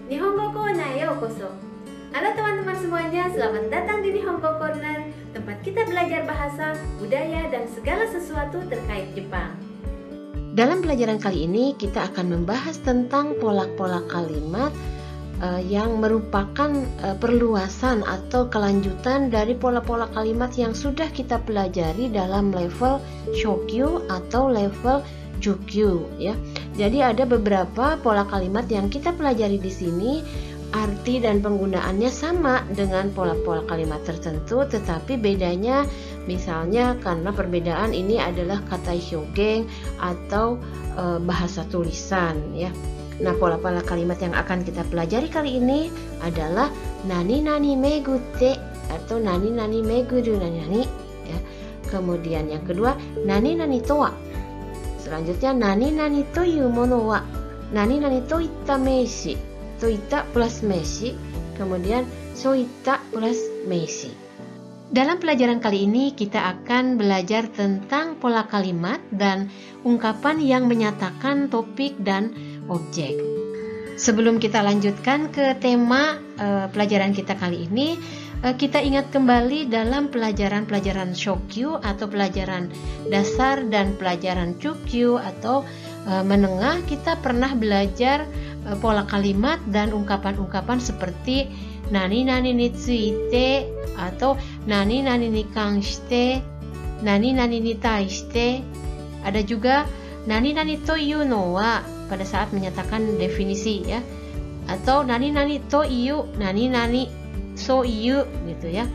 Nihongo Corner Yokoso. Halo teman-teman semuanya, selamat datang di Nihongo Corner, tempat kita belajar bahasa, budaya, dan segala sesuatu terkait Jepang. Dalam pelajaran kali ini kita akan membahas tentang pola-pola kalimat yang merupakan perluasan atau kelanjutan dari pola-pola kalimat yang sudah kita pelajari dalam level Shokyu atau level Jukyu ya. Jadi ada beberapa pola kalimat yang kita pelajari di sini, arti dan penggunaannya sama dengan pola-pola kalimat tertentu, tetapi bedanya misalnya karena perbedaan ini adalah kata hyougen atau bahasa tulisan ya. Nah, pola-pola kalimat yang akan kita pelajari kali ini adalah nani nani megute atau nani nani meguru nani nani ya. Kemudian yang kedua nani nani to wa. Selanjutnya nani nani to yu mono wa nani nani to itta meishi. To itta plus meishi. Kemudian so itta plus meishi. Dalam pelajaran kali ini kita akan belajar tentang pola kalimat dan ungkapan yang menyatakan topik dan objek. Sebelum kita lanjutkan ke tema pelajaran kita kali ini, kita ingat kembali dalam pelajaran-pelajaran Shokyu atau pelajaran dasar dan pelajaran Jukyu atau menengah, kita pernah belajar pola kalimat dan ungkapan-ungkapan seperti nani nani ni tsuite atau nani nani ni kanshite, nani nani ni taishite. Ada juga nani nani to iu no wa pada saat menyatakan definisi ya, atau nani nani to iu, nani nani so iu gitu ya.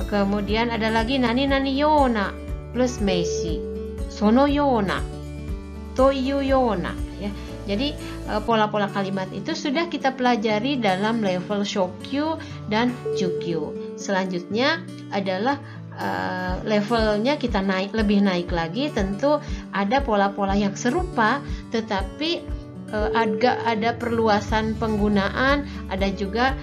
Kemudian ada lagi nani nani yona plus meishi, sono yona, to iu yona ya. Jadi pola-pola kalimat itu sudah kita pelajari dalam level Shokyu dan Jukyu. Selanjutnya adalah levelnya kita lebih naik lagi, tentu ada pola-pola yang serupa tetapi agak ada perluasan penggunaan, ada juga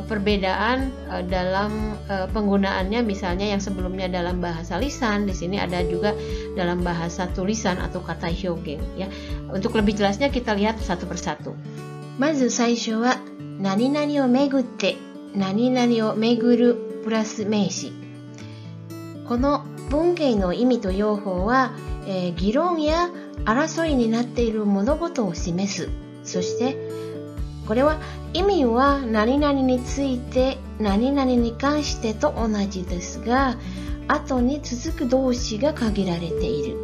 perbedaan dalam penggunaannya, misalnya yang sebelumnya dalam bahasa lisan, di sini ada juga dalam bahasa tulisan atau kata hyougen ya. Untuk lebih jelasnya kita lihat satu persatu. Mazu saishu wa nani nani o megutte nani nani o meguru plus meishi. この文型の意味と用法は、議論や争いになっている物事を示す。そしてこれは意味は何々について何々に関してと同じですが、後に続く動詞が限られている。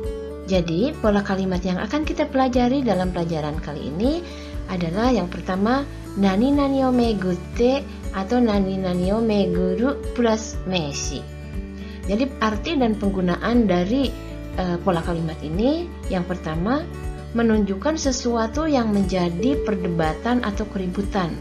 Jadi pola kalimat yang akan kita pelajari dalam pelajaran kali ini adalah yang pertama nani nani o megutte atau nani nani o meguru plus meishi. Jadi arti dan penggunaan dari pola kalimat ini, yang pertama menunjukkan sesuatu yang menjadi perdebatan atau keributan.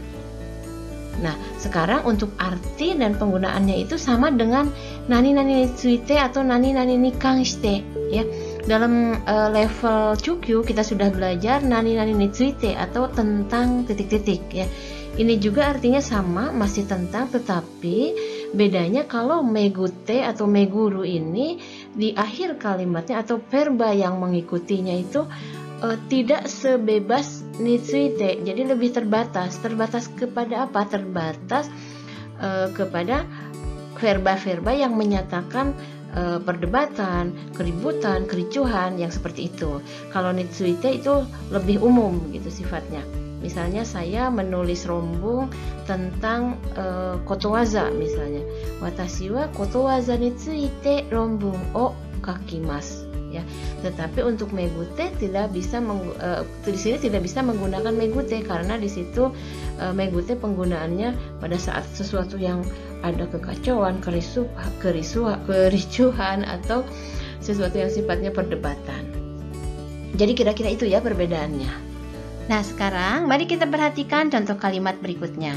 Nah, sekarang untuk arti dan penggunaannya itu sama dengan nani nani ni tsuite atau nani nani ni kanshite ya. Dalam level Jukyu kita sudah belajar nani nani ni tsuite atau tentang titik-titik ya. Ini juga artinya sama, masih tentang, tetapi bedanya kalau megute atau meguru ini di akhir kalimatnya atau verba yang mengikutinya itu tidak sebebas nitsuite, jadi lebih terbatas. Terbatas kepada apa? Terbatas kepada verba-verba yang menyatakan perdebatan, keributan, kericuhan yang seperti itu. Kalau nitsuite itu lebih umum gitu sifatnya. Misalnya saya menulis rombung tentang kotowaza misalnya. Watashi wa kotowaza ni tsuite rombung o kakimasu ya. Tetapi untuk megute tidak bisa di sini tidak bisa menggunakan megute karena di situ megute penggunaannya pada saat sesuatu yang ada kekacauan, kericuhan atau sesuatu yang sifatnya perdebatan. Jadi kira-kira itu ya perbedaannya. Nah, sekarang mari kita perhatikan contoh kalimat berikutnya.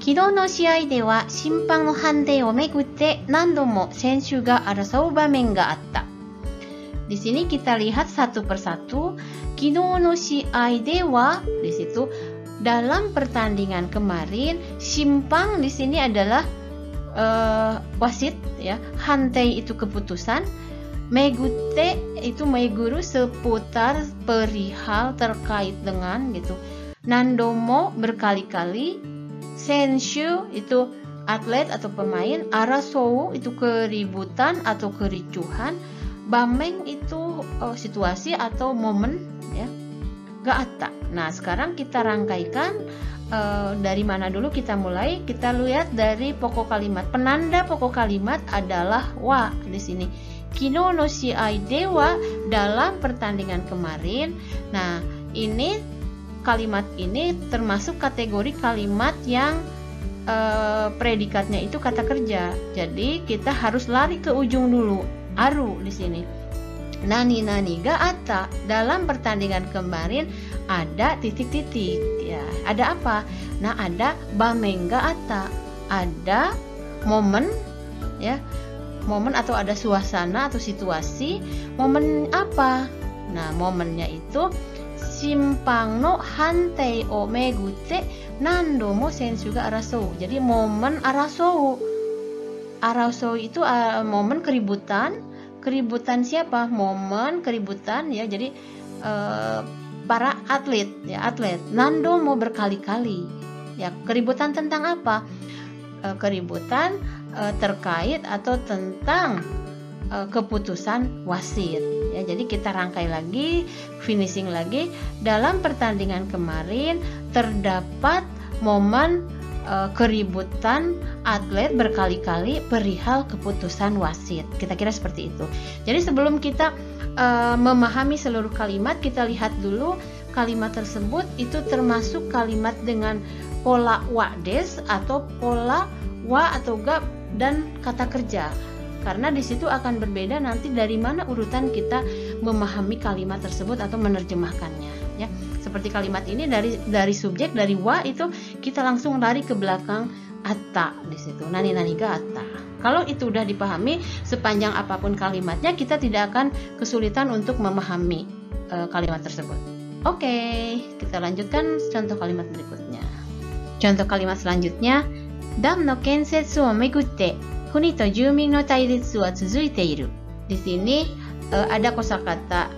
昨日の試合では審判の判定をめぐって何度も選手が争う場面があった。Di sini kita lihat satu persatu. 昨日の試合では, di situ dalam pertandingan kemarin, simpang di sini adalah wasit ya, hantei itu keputusan, megute itu meguru seputar perihal terkait dengan gitu. nandomo berkali-kali, senshu itu atlet atau pemain, arasou itu keributan atau kericuhan, bameng itu situasi atau momen ya. Ga atta. Nah, sekarang kita rangkaikan dari mana dulu kita mulai? Kita lihat dari pokok kalimat. Penanda pokok kalimat adalah wa di sini. Kino no shiai dewa, dalam pertandingan kemarin. Nah, ini kalimat ini termasuk kategori kalimat yang predikatnya itu kata kerja. Jadi kita harus lari ke ujung dulu. Aru di sini. Nani ga atta, dalam pertandingan kemarin ada titik-titik ya. Ada apa? Nah, ada bameng ga atta, ada momen ya. Momen atau ada suasana atau situasi. Momen apa? Nah, momennya itu simpang no hantei o megute nando mo sensu ga arasou. Jadi momen arasou. Arasou itu momen keributan. Keributan siapa? Momen keributan ya. Jadi para atlet ya, atlet. Nando mau berkali-kali. Ya, keributan tentang apa? Keributan terkait atau tentang keputusan wasit. Ya, jadi kita rangkai lagi, finishing lagi. Dalam pertandingan kemarin terdapat momen keributan atlet berkali-kali perihal keputusan wasit. Kira-kira seperti itu. Jadi sebelum kita memahami seluruh kalimat, kita lihat dulu kalimat tersebut itu termasuk kalimat dengan pola wa des atau pola wa atau ga dan kata kerja. Karena di situ akan berbeda nanti dari mana urutan kita memahami kalimat tersebut atau menerjemahkannya ya. Seperti kalimat ini dari subjek dari wa itu kita langsung lari ke belakang atta di situ. Nani ga atta. Kalau itu udah dipahami, sepanjang apapun kalimatnya kita tidak akan kesulitan untuk memahami kalimat tersebut. Oke, kita lanjutkan contoh kalimat berikutnya. Contoh kalimat selanjutnya, dam no kensetsu o megute kuni to jumin no tairitsu wa tsuzuite iru. Di sini ada kosakata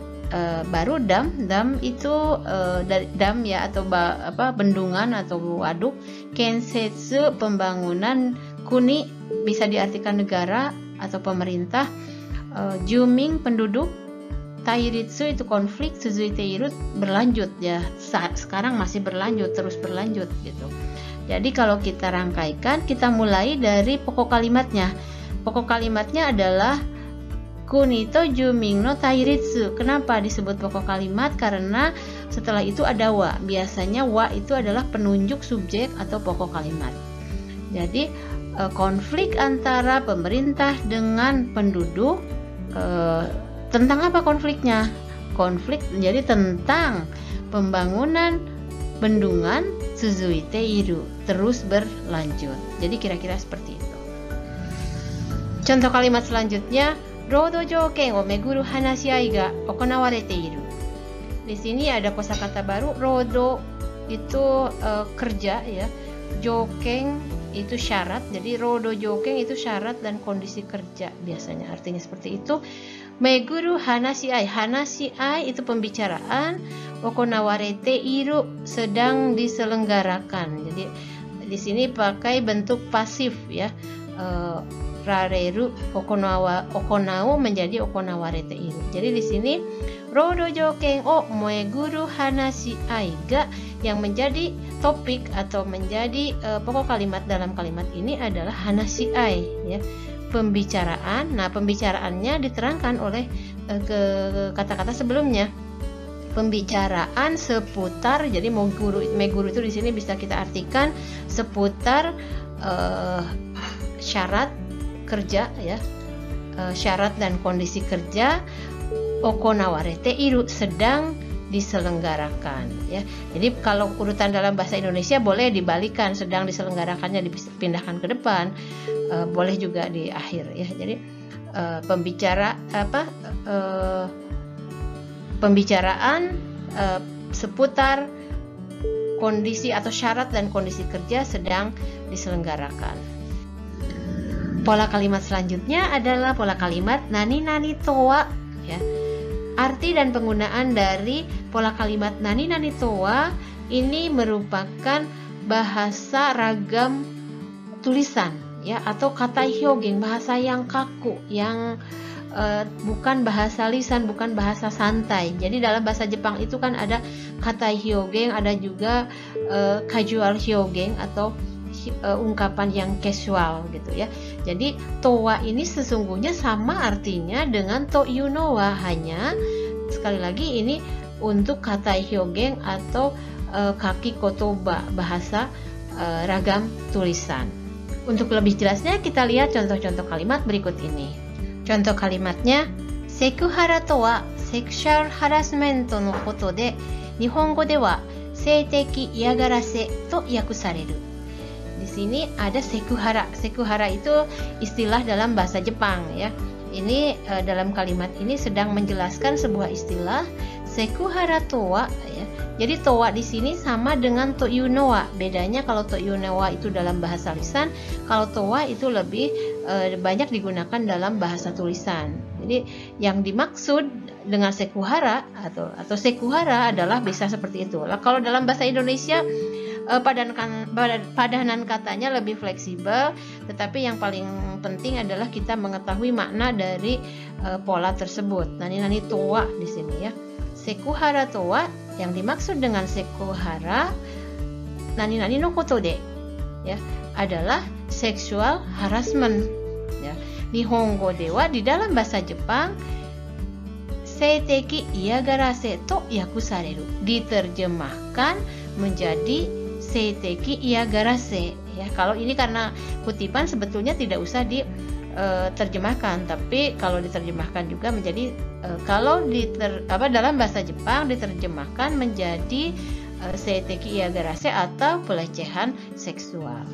baru dam itu dari dam ya atau bendungan atau waduk. Kensetsu pembangunan, kuni bisa diartikan negara atau pemerintah, juming penduduk, tairitsu itu konflik, tsuzuite iru berlanjut ya. Sekarang masih berlanjut, terus berlanjut gitu. Jadi kalau kita rangkaikan, kita mulai dari pokok kalimatnya. Pokok kalimatnya adalah kuni to juming no tairitsu. Kenapa disebut pokok kalimat? Karena setelah itu ada wa. Biasanya wa itu adalah penunjuk subjek atau pokok kalimat. Jadi konflik antara pemerintah dengan penduduk, tentang apa konfliknya? Konflik jadi tentang pembangunan bendungan tsuzuite iru, terus berlanjut. Jadi kira-kira seperti itu. Contoh kalimat selanjutnya, rodo jouken o meguru hanashiai ga okonawarete iru. Di sini ada kosakata baru, rodo itu kerja ya, jouken itu syarat. Jadi rodo jouken itu syarat dan kondisi kerja biasanya artinya seperti itu. Meguru hanashiai, hanashiai itu pembicaraan, okonawarete iru sedang diselenggarakan. Jadi di sini pakai bentuk pasif ya. Rareru okonau menjadi okonawarete iru. Jadi di sini rodo jouken o meguru hanashiai ga, yang menjadi topik atau menjadi pokok kalimat dalam kalimat ini adalah hanashiai ya. Pembicaraan. Nah, pembicaraannya diterangkan oleh kata-kata sebelumnya. Pembicaraan seputar, jadi meguru itu di sini bisa kita artikan seputar syarat kerja ya. Syarat dan kondisi kerja. Okonawarete iru sedang diselenggarakan ya. Jadi kalau urutan dalam bahasa Indonesia boleh dibalikan, sedang diselenggarakannya dipindahkan ke depan, boleh juga di akhir ya. Jadi pembicaraan seputar kondisi atau syarat dan kondisi kerja sedang diselenggarakan. Pola kalimat selanjutnya adalah pola kalimat nani to wa ya. Arti dan penggunaan dari pola kalimat nani to wa ini merupakan bahasa ragam tulisan ya, atau katai hyogen, bahasa yang kaku, yang bukan bahasa lisan, bukan bahasa santai. Jadi dalam bahasa Jepang itu kan ada katai hyogen, ada juga casual hyogen atau ungkapan yang casual gitu ya. Jadi towa ini sesungguhnya sama artinya dengan to you know wa, hanya sekali lagi ini untuk katai hyogen atau kaki kotoba, bahasa ragam tulisan. Untuk lebih jelasnya kita lihat contoh-contoh kalimat berikut ini. Contoh kalimatnya, sekuhara to wa sexual harassment no koto de, Nihongo de wa seiteki iagarase to yakusareru. Di sini ada sekuhara. Sekuhara itu istilah dalam bahasa Jepang ya. Ini dalam kalimat ini sedang menjelaskan sebuah istilah sekuhara to wa ya. Jadi towa di sini sama dengan to you know wa. Bedanya kalau to you know wa itu dalam bahasa lisan, kalau towa itu lebih banyak digunakan dalam bahasa tulisan. Jadi yang dimaksud dengan sekuhara atau sekuhara adalah bisa seperti itu. Lah kalau dalam bahasa Indonesia padanan katanya lebih fleksibel, tetapi yang paling penting adalah kita mengetahui makna dari pola tersebut. Nani towa di sini ya. Sekuhara towa, yang dimaksud dengan sekuhara nani no koto de ya, adalah sexual harassment ya. Nihongo de wa, di dalam bahasa Jepang, seiteki iagarase to yakusareru, diterjemahkan menjadi seiteki iagarase ya. Kalau ini karena kutipan sebetulnya tidak usah diterjemahkan, tapi kalau diterjemahkan juga menjadi dalam bahasa Jepang diterjemahkan menjadi seiteki iagarase atau pelecehan seksual.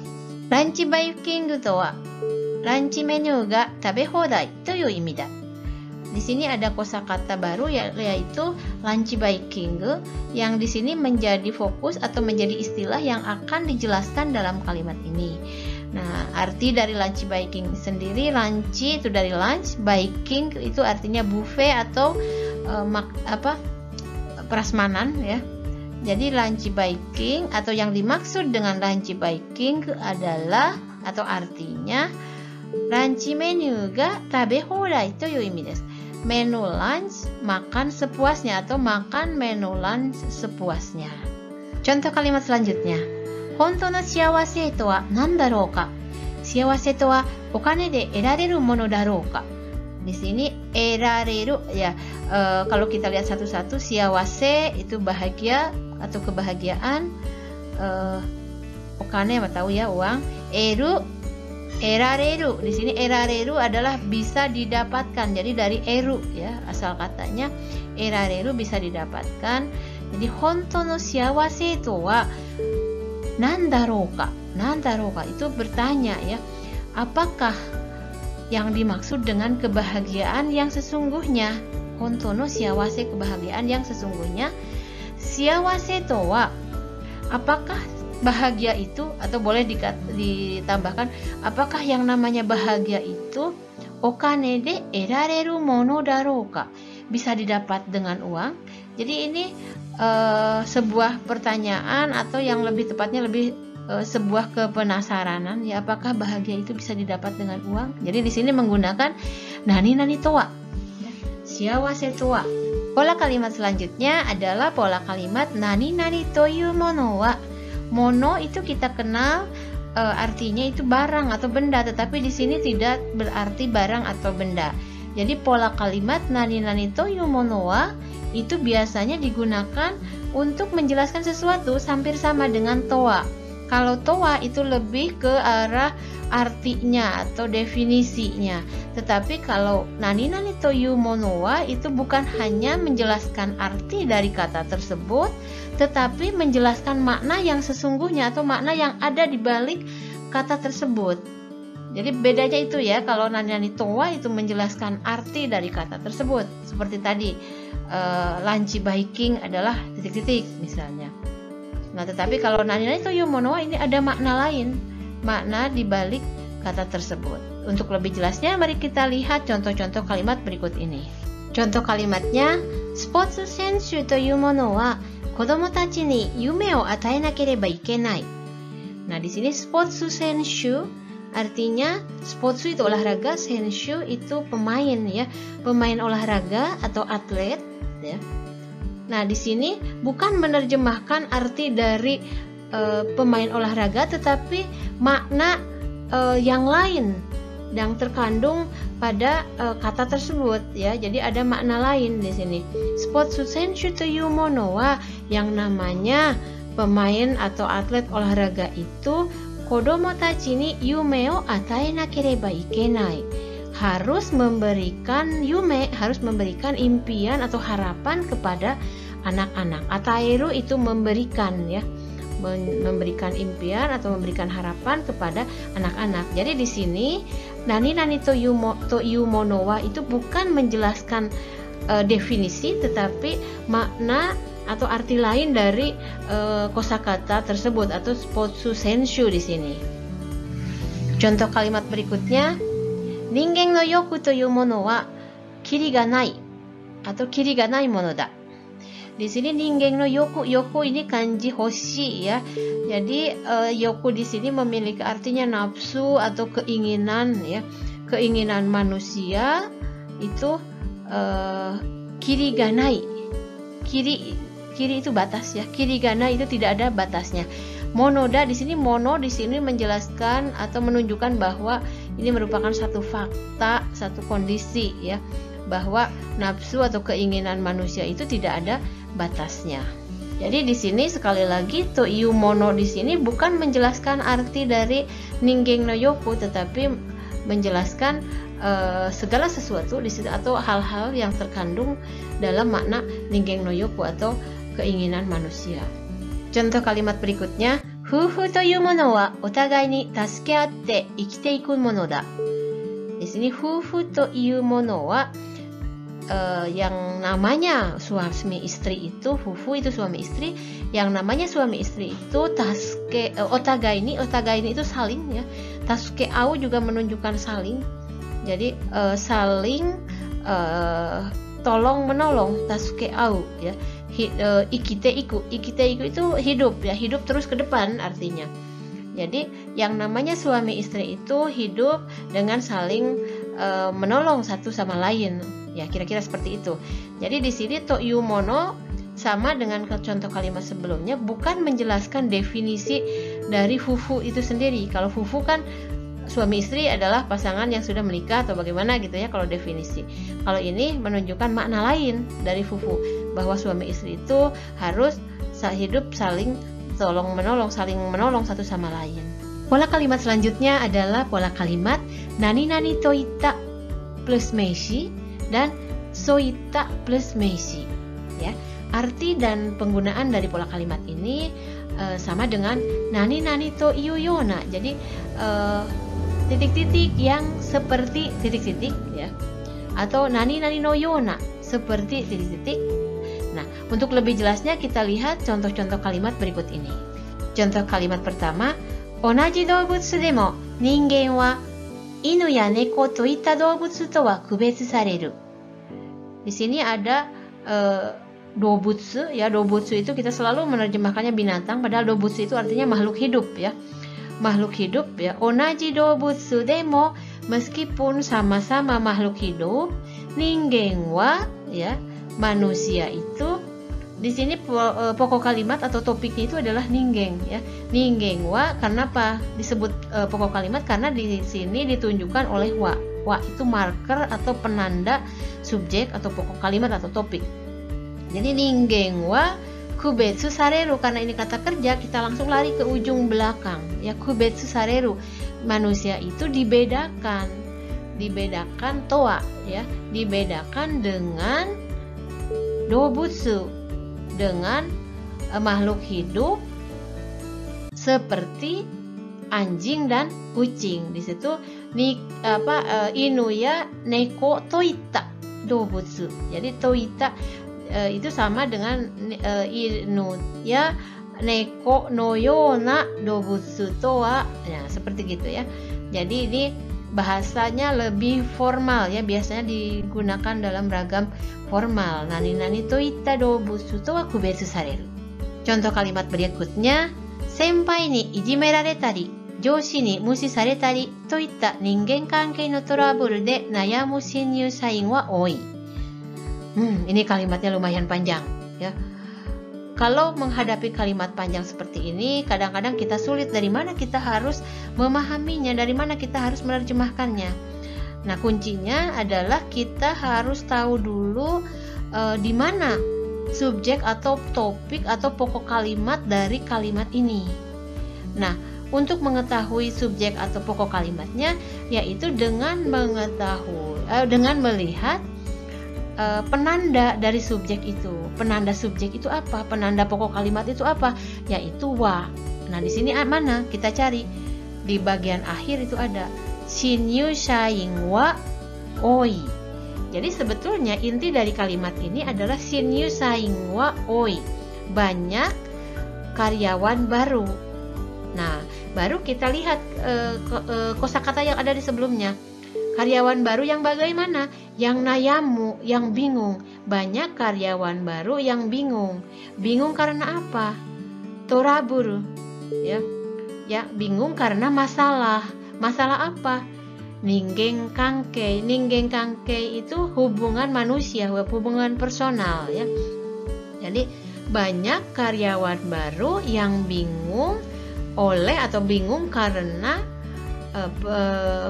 Ranchi baiking to wa ranchi menu ga tabe hodai toいう意味だ. Di sini ada kosakata baru yaitu lunch biking, yang di sini menjadi fokus atau menjadi istilah yang akan dijelaskan dalam kalimat ini. Nah, arti dari lunch biking sendiri, lunch itu dari lunch, biking itu artinya buffet atau prasmanan ya. Jadi lunch biking atau yang dimaksud dengan lunch biking adalah atau artinya lunch menu ga tabe hodai toいう意味です. Menu lunch, makan sepuasnya atau makan menu lunch sepuasnya. Contoh kalimat selanjutnya. Hontou no shiawase to wa nan darou ka? Shiawase to wa okane de erareru mono darou ka? Di sini erareru ya, kalau kita lihat satu-satu, shiawase itu bahagia atau kebahagiaan, okane tahu ya, uang. Erareru, di sini erareru adalah bisa didapatkan. Jadi dari eru ya, asal katanya erareru bisa didapatkan. Jadi hontou no shiawase to wa nandarou ka? Nandarou ka itu bertanya ya, apakah yang dimaksud dengan kebahagiaan yang sesungguhnya? Hontou no shiawase, kebahagiaan yang sesungguhnya. Shiawase to wa, apakah bahagia itu, atau boleh ditambahkan, apakah yang namanya bahagia itu okane de erareru mono darou ka? Bisa didapat dengan uang. Jadi ini sebuah pertanyaan atau yang lebih tepatnya sebuah kepenasaranan ya, apakah bahagia itu bisa didapat dengan uang? Jadi di sini menggunakan nani to wa, shiawase to wa. Pola kalimat selanjutnya adalah pola kalimat nani toいうものは. Mono itu kita kenal artinya itu barang atau benda, tetapi di sini tidak berarti barang atau benda. Jadi pola kalimat nani toいうものはitu biasanya digunakan untuk menjelaskan sesuatu, hampir sama dengan towa. Kalau towa itu lebih ke arah artinya atau definisinya. Tetapi kalau nani toいうものはitu bukan hanya menjelaskan arti dari kata tersebut, tetapi menjelaskan makna yang sesungguhnya atau makna yang ada di balik kata tersebut. Jadi bedanya itu ya, kalau nani to wa itu menjelaskan arti dari kata tersebut. Seperti tadi, lunch biking adalah titik-titik misalnya. Nah, tetapi kalau nani toいうものはini ada makna lain, makna di balik kata tersebut. Untuk lebih jelasnya, mari kita lihat contoh-contoh kalimat berikut ini. Contoh kalimatnya, sports senshu toいうものは kodomo tachi ni yume o atae nakereba ikenai. Nah, di sini spotsu senshu artinya spotsu itu olahraga, senshu itu pemain ya, pemain olahraga atau atlet ya. Nah, di sini bukan menerjemahkan arti dari pemain olahraga, tetapi makna yang lain yang terkandung pada kata tersebut ya. Jadi ada makna lain di sini. Spotsu senshu to yu mono wa, yang namanya pemain atau atlet olahraga itu kodomo tachi ni yume o atae nakereba ikenai. Harus memberikan yume, harus memberikan impian atau harapan kepada anak-anak. Ataeru itu memberikan ya, memberikan impian atau memberikan harapan kepada anak-anak. Jadi di sini nani to yu mono wa itu bukan menjelaskan definisi, tetapi makna atau arti lain dari kosakata tersebut atau spotsu senshu di sini. Contoh kalimat berikutnya, ningen no yoku to yu mono wa kiri ga nai atau kiri ga nai mono da. Di sini ningen no yoku, yoku ini kanji hoshi ya. Jadi yoku di sini memiliki artinya nafsu atau keinginan ya. Keinginan manusia itu kiri ga nai. Kiri itu batas ya. Kiri ga nai itu tidak ada batasnya. Monoda di sini, mono di sini menjelaskan atau menunjukkan bahwa ini merupakan satu fakta, satu kondisi ya, bahwa nafsu atau keinginan manusia itu tidak ada batasnya. Jadi di sini sekali lagi to yu mono di sini bukan menjelaskan arti dari ningen no yoku, tetapi menjelaskan segala sesuatu di situ atau hal-hal yang terkandung dalam makna ningen no yoku atau keinginan manusia. Contoh kalimat berikutnya, fufu to yu mono wa otagai ni tasukeatte ikite iku mono da. Di sini fufu to yu mono wa yang namanya suami istri itu, fufu itu suami istri, yang namanya suami istri itu tasuke otagai ni itu saling ya. Tasuke au juga menunjukkan saling. Jadi saling tolong menolong, tasuke au ya. Ikite iku itu hidup ya, hidup terus ke depan artinya. Jadi yang namanya suami istri itu hidup dengan saling menolong satu sama lain ya, kira-kira seperti itu. Jadi di sini to yu mono sama dengan contoh kalimat sebelumnya, bukan menjelaskan definisi dari fufu itu sendiri. Kalau fufu kan suami istri adalah pasangan yang sudah menikah atau bagaimana gitu ya kalau definisi. Kalau ini menunjukkan makna lain dari fufu, bahwa suami istri itu harus hidup saling tolong menolong, saling menolong satu sama lain. Pola kalimat selanjutnya adalah pola kalimat nani nani to itta plus meishi dan soita plus meishi ya. Arti dan penggunaan dari pola kalimat ini sama dengan nani nani to iu yona. Jadi titik-titik yang seperti titik-titik ya, atau nani nani no yona seperti titik-titik. Nah, untuk lebih jelasnya kita lihat contoh-contoh kalimat berikut ini. Contoh kalimat pertama, onaji doubutsu demo ningen wa inu ya neko to itta doubutsu to wa kubetsu sareru. Di sini ada dobutsu ya. Dobutsu itu kita selalu menerjemahkannya binatang, padahal dobutsu itu artinya makhluk hidup ya. Makhluk hidup ya. Onaji doubutsu demo, meskipun sama-sama makhluk hidup, ningen wa ya, manusia itu. Di sini pokok kalimat atau topiknya itu adalah ningen ya. Ningen wa, karena apa disebut pokok kalimat? Karena di sini ditunjukkan oleh wa. Wa itu marker atau penanda subjek atau pokok kalimat atau topik. Jadi ningen wa kubetsu sareru, karena ini kata kerja, kita langsung lari ke ujung belakang ya. Kubetsu sareru, manusia itu dibedakan toa ya, dibedakan dengan dobutsu, dengan makhluk hidup seperti anjing dan kucing. Di situ inuya neko toita dobutsu. Jadi toita itu sama dengan inu ya neko no yona dobutsu toa. Nah, seperti gitu ya. Jadi ini bahasanya lebih formal ya, biasanya digunakan dalam ragam formal. Nani nani to itta dobutsu to wa kubetsu sareru. Contoh kalimat berikutnya, senpai ni ijimerareta ri, joushi ni mushi sareta ri to itta ningen kankei no trouble de nayamu shinryu sain wa oi. Ini kalimatnya lumayan panjang ya. Kalau menghadapi kalimat panjang seperti ini, kadang-kadang kita sulit dari mana kita harus memahaminya, dari mana kita harus menerjemahkannya. Nah, kuncinya adalah kita harus tahu dulu di mana subjek atau topik atau pokok kalimat dari kalimat ini. Nah, untuk mengetahui subjek atau pokok kalimatnya, yaitu dengan melihat penanda dari subjek itu. Penanda subjek itu apa? Penanda pokok kalimat itu apa? Yaitu wa. Nah, di sini mana? Kita cari. Di bagian akhir itu ada shinryu sain wa oi. Jadi sebetulnya inti dari kalimat ini adalah shinryu sain wa oi. Banyak karyawan baru. Nah, baru kita lihat kosakata yang ada di sebelumnya. Karyawan baru yang bagaimana? Yang nayamu, yang bingung. Banyak karyawan baru yang bingung. Bingung karena apa? Toraburu. Ya, bingung karena masalah. Masalah apa? Ningen kankei. Ningen kankei itu hubungan manusia, hubungan personal ya. Jadi banyak karyawan baru yang bingung bingung karena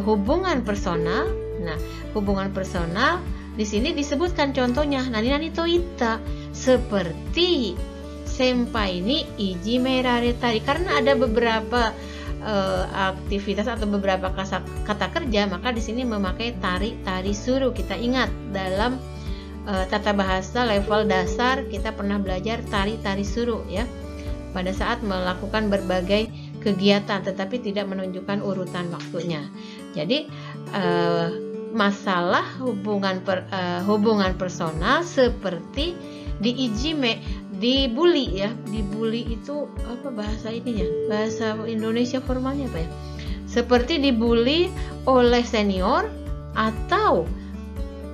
hubungan personal. Nah, hubungan personal di sini disebutkan contohnya nani to itta, seperti senpai ni ijimerareta, karena ada beberapa aktivitas atau beberapa kata kerja, maka di sini memakai tari suru. Kita ingat dalam tata bahasa level dasar kita pernah belajar tari suru ya, pada saat melakukan berbagai kegiatan tetapi tidak menunjukkan urutan waktunya. Jadi masalah hubungan personal seperti diijime, dibully ya. Dibully itu apa bahasa ininya? Bahasa Indonesia formalnya apa ya? Seperti dibully oleh senior atau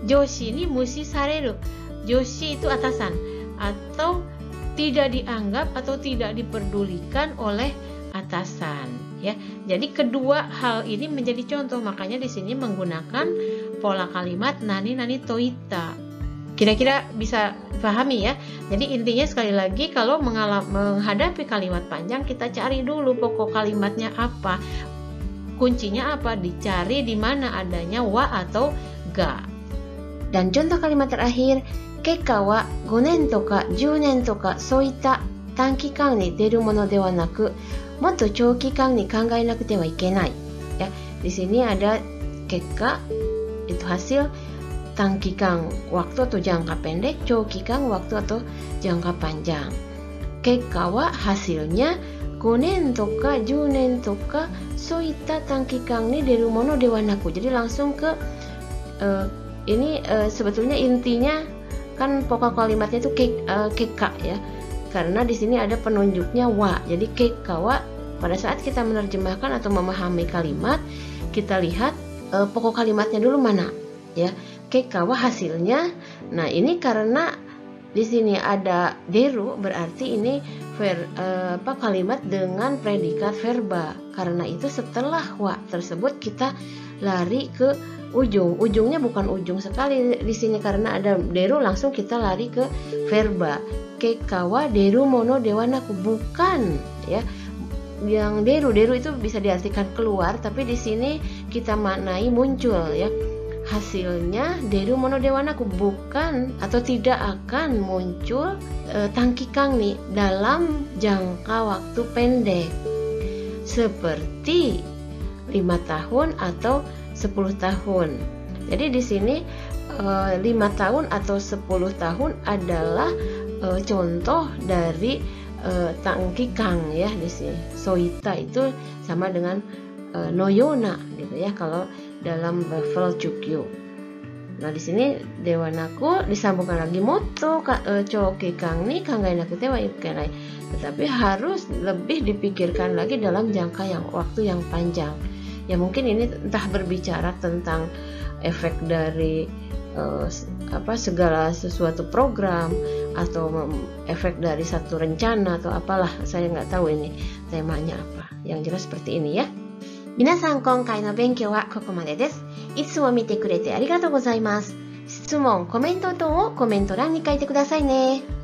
joshi ni mushi sareru. Joshi itu atasan, atau tidak dianggap atau tidak diperdulikan oleh atasan ya. Jadi kedua hal ini menjadi contoh, makanya di sini menggunakan pola kalimat nani to itta. Kira-kira bisa pahami ya. Jadi intinya sekali lagi, kalau menghadapi kalimat panjang, kita cari dulu pokok kalimatnya apa, kuncinya apa, dicari di mana adanya wa atau ga. Dan contoh kalimat terakhir, kekka wa 5年とか10年とかそういった短期間に出るものではなく、もっと長期間に考えなくてはいけない。Ya, di sini ada kekka itu hasil, tangkikan waktu atau jangka pendek, chokikan waktu atau jangka panjang. Kekka wa hasilnya, 5年とか10年とかそういった短期間に出るものではなく. Jadi langsung ke ini sebetulnya intinya kan pokok kalimatnya itu kekka ya. Karena di sini ada penunjuknya wa. Jadi kekka wa, pada saat kita menerjemahkan atau memahami kalimat, kita lihat pokok kalimatnya dulu mana ya. Kekka wa hasilnya. Nah, ini karena di sini ada deru, berarti ini kalimat dengan predikat verba. Karena itu setelah wa tersebut kita lari ke ujung. Ujungnya bukan ujung sekali di sini karena ada deru, langsung kita lari ke verba. Kekka wa deru mono dewanaku, bukan ya. Yang deru itu bisa diartikan keluar, tapi di sini kita maknai muncul ya. Hasilnya deru mono dewanaku, bukan atau tidak akan muncul tangkikang nih dalam jangka waktu pendek, seperti 5 tahun atau 10 tahun. Jadi di sini 5 tahun atau 10 tahun adalah contoh dari tangkikang ya di sini. Soita itu sama dengan noyona gitu ya kalau dalam level Chukyu. Nah, di sini dewanaku disambungkan lagi moto chokikang ni kangainaku te wa ikenai. Tetapi harus lebih dipikirkan lagi dalam jangka waktu yang panjang. Ya mungkin ini entah berbicara tentang efek dari segala sesuatu program atau efek dari satu rencana atau apalah, saya nggak tahu ini temanya apa. Yang jelas seperti ini ya. 皆さん、今回の勉強はここまでです。いつも見てくれてありがとうございます。質問、コメント等をコメント欄に書いてくださいね。